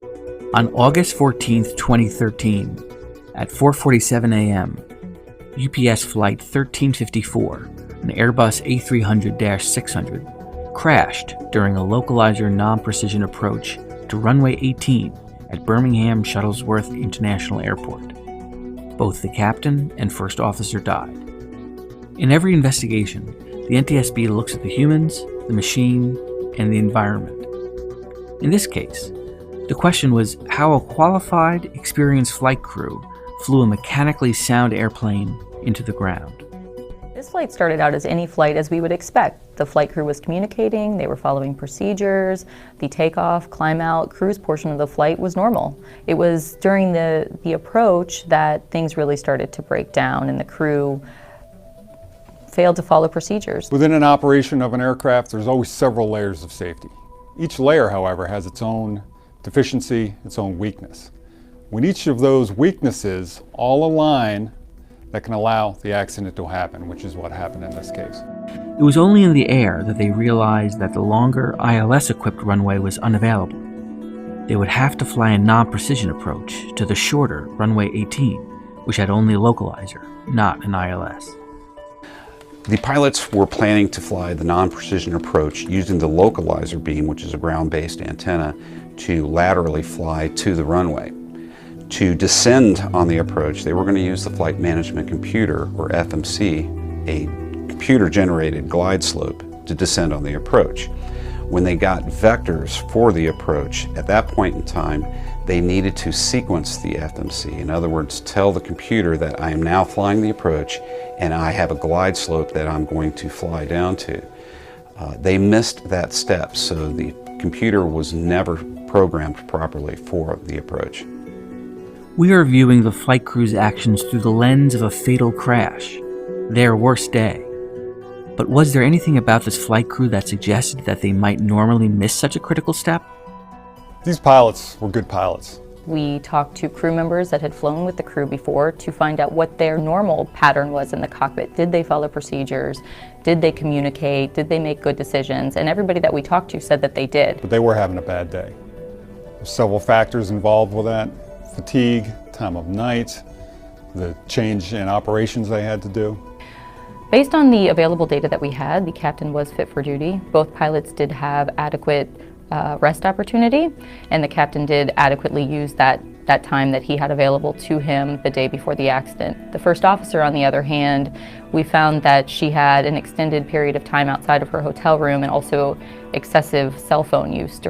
On August 14, 2013, at 4:47 a.m., UPS Flight 1354, an Airbus A300-600, crashed during a localizer non-precision approach to runway 18 at Birmingham Shuttlesworth International Airport. Both the captain and first officer died. In every investigation, the NTSB looks at the humans, the machine, and the environment. In this case, the question was how a qualified, experienced flight crew flew a mechanically sound airplane into the ground. This flight started out as any flight as we would expect. The flight crew was communicating, they were following procedures, the takeoff, climb out, cruise portion of the flight was normal. It was during the approach that things really started to break down and the crew failed to follow procedures. Within an operation of an aircraft, there's always several layers of safety. Each layer, however, has its own deficiency, its own weakness. When each of those weaknesses all align, that can allow the accident to happen, which is what happened in this case. It was only in the air that they realized that the longer ILS-equipped runway was unavailable. They would have to fly a non-precision approach to the shorter runway 18, which had only a localizer, not an ILS. The pilots were planning to fly the non-precision approach using the localizer beam, which is a ground-based antenna, to laterally fly to the runway. To descend on the approach, they were going to use the flight management computer, or FMC, a computer-generated glide slope, to descend on the approach. When they got vectors for the approach, at that point in time, they needed to sequence the FMC. In other words, tell the computer that I am now flying the approach and I have a glide slope that I'm going to fly down to. They missed that step, so the computer was never programmed properly for the approach. We are viewing the flight crew's actions through the lens of a fatal crash, their worst day. But was there anything about this flight crew that suggested that they might normally miss such a critical step? These pilots were good pilots. We talked to crew members that had flown with the crew before to find out what their normal pattern was in the cockpit. Did they follow procedures? Did they communicate? Did they make good decisions? And everybody that we talked to said that they did. But they were having a bad day. There's several factors involved with that. Fatigue, time of night, the change in operations they had to do. Based on the available data that we had, the captain was fit for duty. Both pilots did have adequate rest opportunity, and the captain did adequately use that time that he had available to him the day before the accident. The first officer, on the other hand, we found that she had an extended period of time outside of her hotel room and also excessive cell phone use during